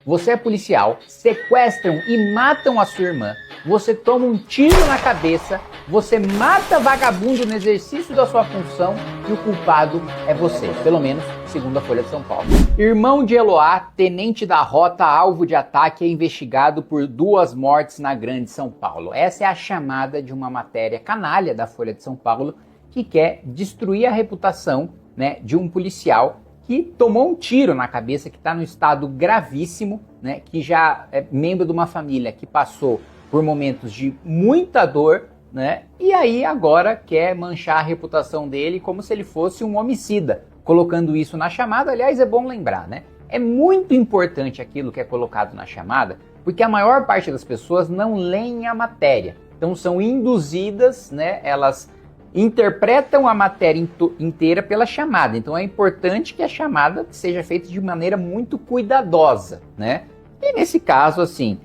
Você é policial, sequestram e matam a sua irmã, você toma um tiro na cabeça, você mata vagabundo no exercício da sua função e o culpado é você, pelo menos segundo a Folha de São Paulo. Irmão de Eloá, tenente da rota, alvo de ataque, é investigado por 2 mortes na Grande São Paulo. Essa é a chamada de uma matéria canalha da Folha de São Paulo que quer destruir a reputação, né, de um policial que tomou um tiro na cabeça, que está no estado gravíssimo, né, que já é membro de uma família que passou por momentos de muita dor, né, e aí agora quer manchar a reputação dele como se ele fosse um homicida, colocando isso na chamada. Aliás, é bom lembrar, né, é muito importante aquilo que é colocado na chamada, porque a maior parte das pessoas não leem a matéria, então são induzidas, né, elas interpretam a matéria inteira pela chamada. Então é importante que a chamada seja feita de maneira muito cuidadosa, né? E nesse caso, assim,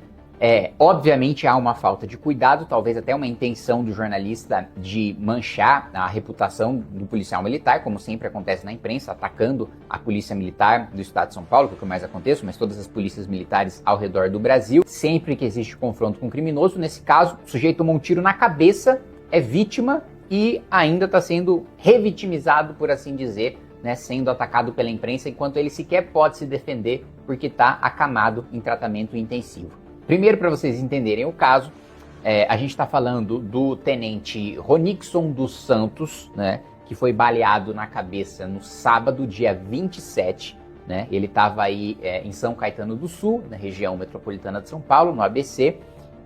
obviamente há uma falta de cuidado, talvez até uma intenção do jornalista de manchar a reputação do policial militar, como sempre acontece na imprensa, atacando a polícia militar do estado de São Paulo, que é o que mais acontece, mas todas as polícias militares ao redor do Brasil. Sempre que existe confronto com um criminoso, nesse caso, o sujeito tomou um tiro na cabeça, é vítima e ainda está sendo revitimizado, por assim dizer, né, sendo atacado pela imprensa, enquanto ele sequer pode se defender porque está acamado em tratamento intensivo. Primeiro, para vocês entenderem o caso, a gente está falando do tenente Ronixon dos Santos, né, que foi baleado na cabeça no sábado, dia 27, né, ele estava aí em São Caetano do Sul, na região metropolitana de São Paulo, no ABC.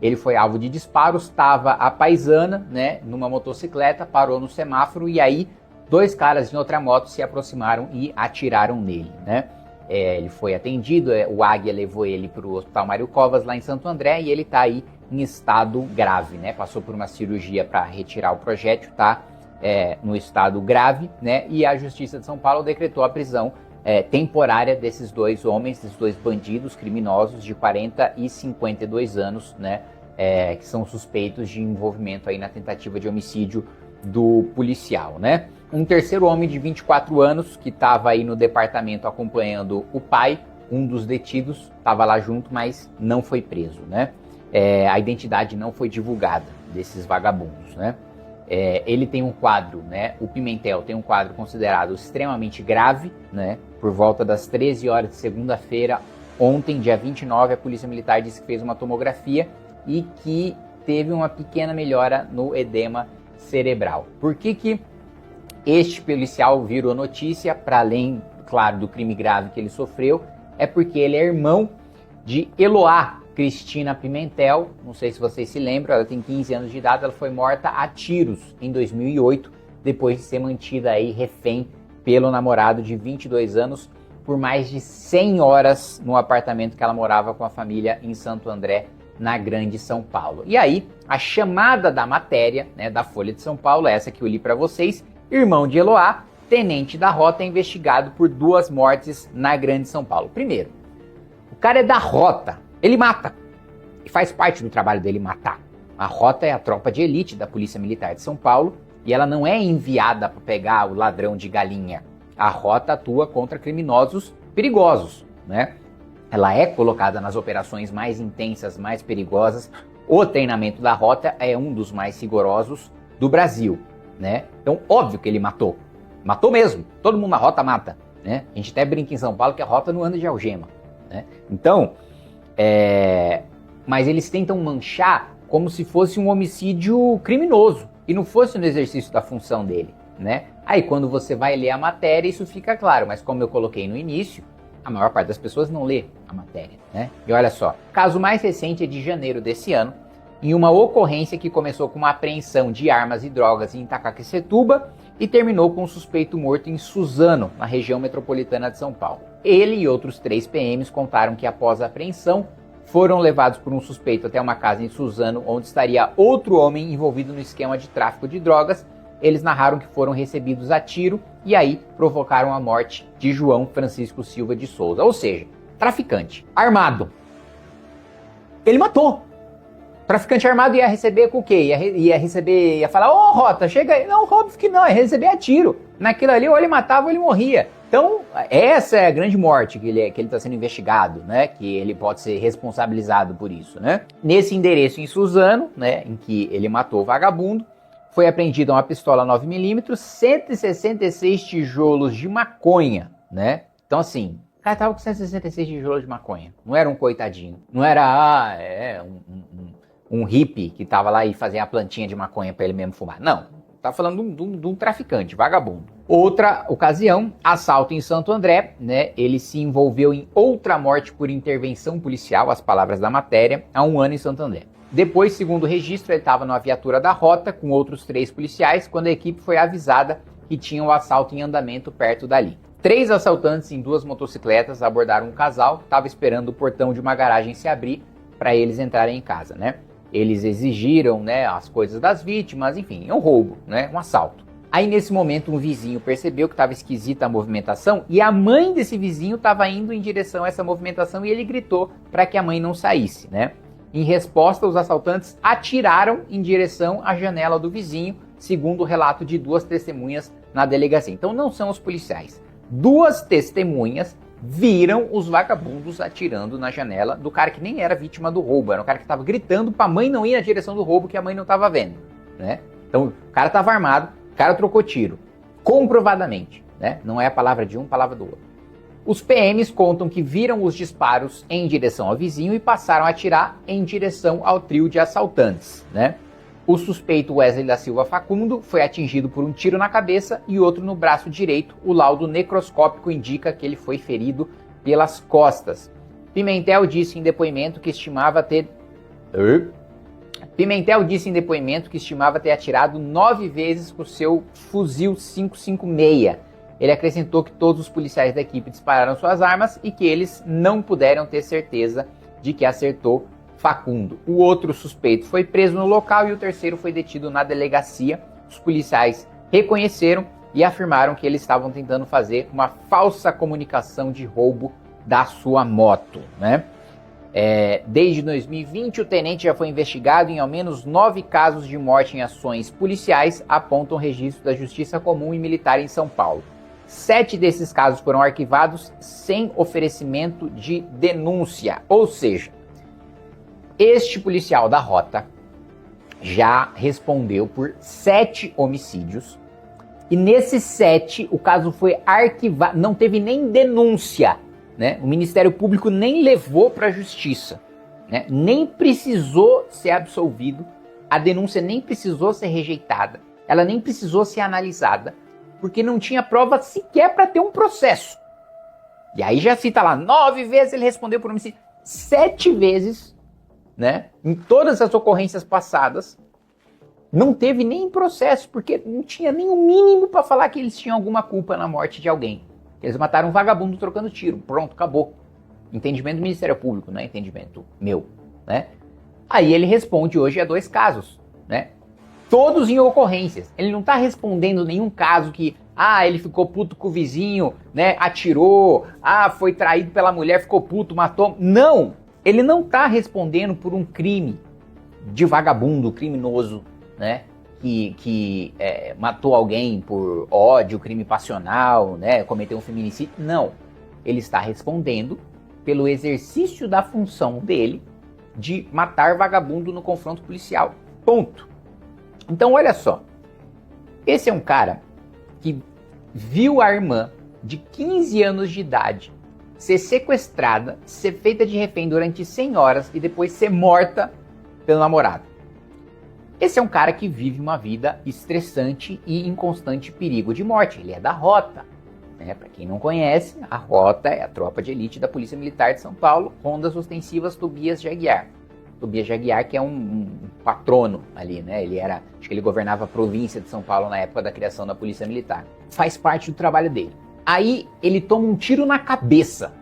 Ele foi alvo de disparos, estava à paisana, né, numa motocicleta, parou no semáforo e aí 2 caras em outra moto se aproximaram e atiraram nele, né? Ele foi atendido, o Águia levou ele para o Hospital Mário Covas, lá em Santo André, e ele está aí em estado grave, né? Passou por uma cirurgia para retirar o projétil, está no estado grave, né? E a Justiça de São Paulo decretou a prisão temporária desses 2 homens, desses 2 bandidos criminosos de 40 e 52 anos, né, que são suspeitos de envolvimento aí na tentativa de homicídio do policial, né. Um terceiro homem de 24 anos que estava aí no departamento acompanhando o pai, um dos detidos, estava lá junto, mas não foi preso, né. A identidade não foi divulgada desses vagabundos, né. Ele tem um quadro, né, o Pimentel tem um quadro considerado extremamente grave, né, por volta das 13 horas de segunda-feira, ontem, dia 29, a Polícia Militar disse que fez uma tomografia e que teve uma pequena melhora no edema cerebral. Por que este policial virou notícia, para além, claro, do crime grave que ele sofreu? É porque ele é irmão de Eloá Cristina Pimentel, não sei se vocês se lembram, ela tem 15 anos de idade, ela foi morta a tiros em 2008, depois de ser mantida aí refém pelo namorado de 22 anos por mais de 100 horas no apartamento que ela morava com a família em Santo André, na Grande São Paulo. E aí, a chamada da matéria, né, da Folha de São Paulo, essa que eu li para vocês: irmão de Eloá, tenente da rota, é investigado por 2 mortes na Grande São Paulo. Primeiro, o cara é da rota, ele mata, e faz parte do trabalho dele matar. A rota é a tropa de elite da Polícia Militar de São Paulo, e ela não é enviada para pegar o ladrão de galinha. A rota atua contra criminosos perigosos, né? Ela é colocada nas operações mais intensas, mais perigosas. O treinamento da rota é um dos mais rigorosos do Brasil, né? Então, óbvio que ele matou. Matou mesmo. Todo mundo na rota mata, né? A gente até brinca em São Paulo que a rota não anda de algema, né? Então, mas eles tentam manchar como se fosse um homicídio criminoso e não fosse no exercício da função dele, né? Aí quando você vai ler a matéria, isso fica claro, mas como eu coloquei no início, a maior parte das pessoas não lê a matéria, né? E olha só, o caso mais recente é de janeiro desse ano, em uma ocorrência que começou com uma apreensão de armas e drogas em Itaquaquecetuba e terminou com um suspeito morto em Suzano, na região metropolitana de São Paulo. Ele e outros 3 PMs contaram que após a apreensão, foram levados por um suspeito até uma casa em Suzano, onde estaria outro homem envolvido no esquema de tráfico de drogas. Eles narraram que foram recebidos a tiro e aí provocaram a morte de João Francisco Silva de Souza, ou seja, traficante, armado. Ele matou. Traficante armado ia receber com o quê? Ia falar: ô Rota, chega aí. Não, óbvio que não, ia receber a tiro. Naquilo ali, ou ele matava ou ele morria. Então, essa é a grande morte que ele está sendo investigado, né? Que ele pode ser responsabilizado por isso, né? Nesse endereço em Suzano, né? Em que ele matou o vagabundo, foi apreendida uma pistola 9mm, 166 tijolos de maconha, né? Então, assim, o cara tava com 166 tijolos de maconha. Não era um coitadinho. Não era, um hippie que tava lá e fazia a plantinha de maconha para ele mesmo fumar. Não. Tá falando de um traficante, vagabundo. Outra ocasião, assalto em Santo André, né? Ele se envolveu em outra morte por intervenção policial, as palavras da matéria, há 1 ano em Santo André. Depois, segundo o registro, ele estava numa viatura da rota com outros 3 policiais, quando a equipe foi avisada que tinha um assalto em andamento perto dali. 3 assaltantes em 2 motocicletas abordaram um casal que estava esperando o portão de uma garagem se abrir para eles entrarem em casa, né? Eles exigiram, né, as coisas das vítimas, enfim, é um roubo, né, um assalto. Aí nesse momento um vizinho percebeu que estava esquisita a movimentação e a mãe desse vizinho estava indo em direção a essa movimentação e ele gritou para que a mãe não saísse, né? Em resposta, os assaltantes atiraram em direção à janela do vizinho, segundo o relato de 2 testemunhas na delegacia. Então não são os policiais. 2 testemunhas viram os vagabundos atirando na janela do cara que nem era vítima do roubo, era um cara que estava gritando para a mãe não ir na direção do roubo que a mãe não estava vendo, né? Então o cara estava armado, o cara trocou tiro, comprovadamente, né? Não é a palavra de um, palavra do outro. Os PMs contam que viram os disparos em direção ao vizinho e passaram a atirar em direção ao trio de assaltantes, né? O suspeito Wesley da Silva Facundo foi atingido por um tiro na cabeça e outro no braço direito. O laudo necroscópico indica que ele foi ferido pelas costas. Pimentel disse em depoimento que estimava ter atirado 9 vezes com o seu fuzil 5.56. Ele acrescentou que todos os policiais da equipe dispararam suas armas e que eles não puderam ter certeza de que acertou Facundo. O outro suspeito foi preso no local e o terceiro foi detido na delegacia. Os policiais reconheceram e afirmaram que eles estavam tentando fazer uma falsa comunicação de roubo da sua moto, né? Desde 2020, o tenente já foi investigado em ao menos 9 casos de morte em ações policiais, apontam registro da Justiça Comum e Militar em São Paulo. 7 desses casos foram arquivados sem oferecimento de denúncia, ou seja, este policial da rota já respondeu por 7 homicídios e nesses 7 o caso foi arquivado, não teve nem denúncia, né? O Ministério Público nem levou para a justiça, né? Nem precisou ser absolvido, a denúncia nem precisou ser rejeitada, ela nem precisou ser analisada, porque não tinha prova sequer para ter um processo. E aí já cita lá, 9 vezes ele respondeu por homicídio, 7 vezes, né? Em todas as ocorrências passadas, não teve nem processo, porque não tinha nem o mínimo para falar que eles tinham alguma culpa na morte de alguém. Eles mataram um vagabundo trocando tiro, pronto, acabou. Entendimento do Ministério Público, não é entendimento meu, né? Aí ele responde hoje a 2 casos, né? Todos em ocorrências. Ele não está respondendo nenhum caso que, ele ficou puto com o vizinho, né? Atirou, foi traído pela mulher, ficou puto, matou. Não! Ele não está respondendo por um crime de vagabundo, criminoso, né? Que matou alguém por ódio, crime passional, né? Cometeu um feminicídio. Não. Ele está respondendo pelo exercício da função dele de matar vagabundo no confronto policial. Ponto. Então, olha só. Esse é um cara que viu a irmã de 15 anos de idade ser sequestrada, ser feita de refém durante 100 horas e depois ser morta pelo namorado. Esse é um cara que vive uma vida estressante e em constante perigo de morte. Ele é da Rota. Né? Para quem não conhece, a Rota é a tropa de elite da Polícia Militar de São Paulo, Rondas Ostensivas Tobias de Aguiar. Tobias de Aguiar, que é um patrono ali, né? Acho que ele governava a província de São Paulo na época da criação da Polícia Militar. Faz parte do trabalho dele. Aí ele toma um tiro na cabeça.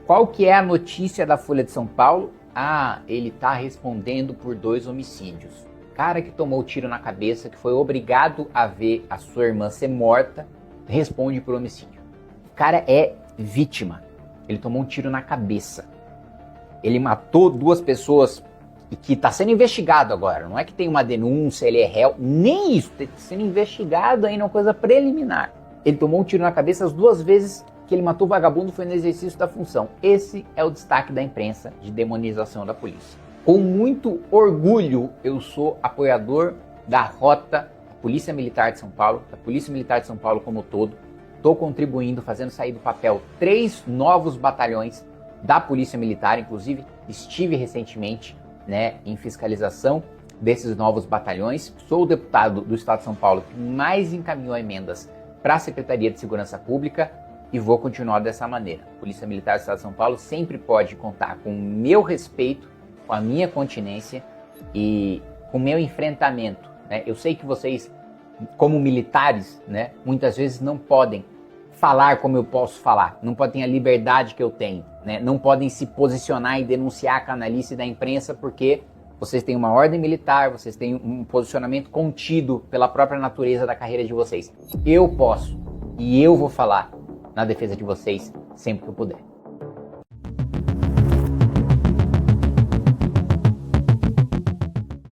Qual que é a notícia da Folha de São Paulo? Ele tá respondendo por 2 homicídios. Cara que tomou o tiro na cabeça, que foi obrigado a ver a sua irmã ser morta, responde por homicídio. O cara é vítima. Ele tomou um tiro na cabeça. Ele matou 2 pessoas e que está sendo investigado agora. Não é que tem uma denúncia, ele é réu. Nem isso. Está sendo investigado ainda, uma coisa preliminar. Ele tomou um tiro na cabeça as 2 vezes que ele matou o vagabundo foi no exercício da função. Esse é o destaque da imprensa de demonização da polícia. Com muito orgulho, eu sou apoiador da rota da Polícia Militar de São Paulo, da Polícia Militar de São Paulo como um todo. Estou contribuindo, fazendo sair do papel 3 novos batalhões da Polícia Militar, inclusive estive recentemente, né, em fiscalização desses novos batalhões. Sou o deputado do Estado de São Paulo que mais encaminhou emendas para a Secretaria de Segurança Pública e vou continuar dessa maneira. A Polícia Militar do Estado de São Paulo sempre pode contar com o meu respeito, com a minha continência e com o meu enfrentamento, né? Eu sei que vocês, como militares, né, muitas vezes não podem falar como eu posso falar, não podem ter a liberdade que eu tenho, né? Não podem se posicionar e denunciar a canalice da imprensa porque vocês têm uma ordem militar, vocês têm um posicionamento contido pela própria natureza da carreira de vocês. Eu posso e eu vou falar na defesa de vocês sempre que eu puder.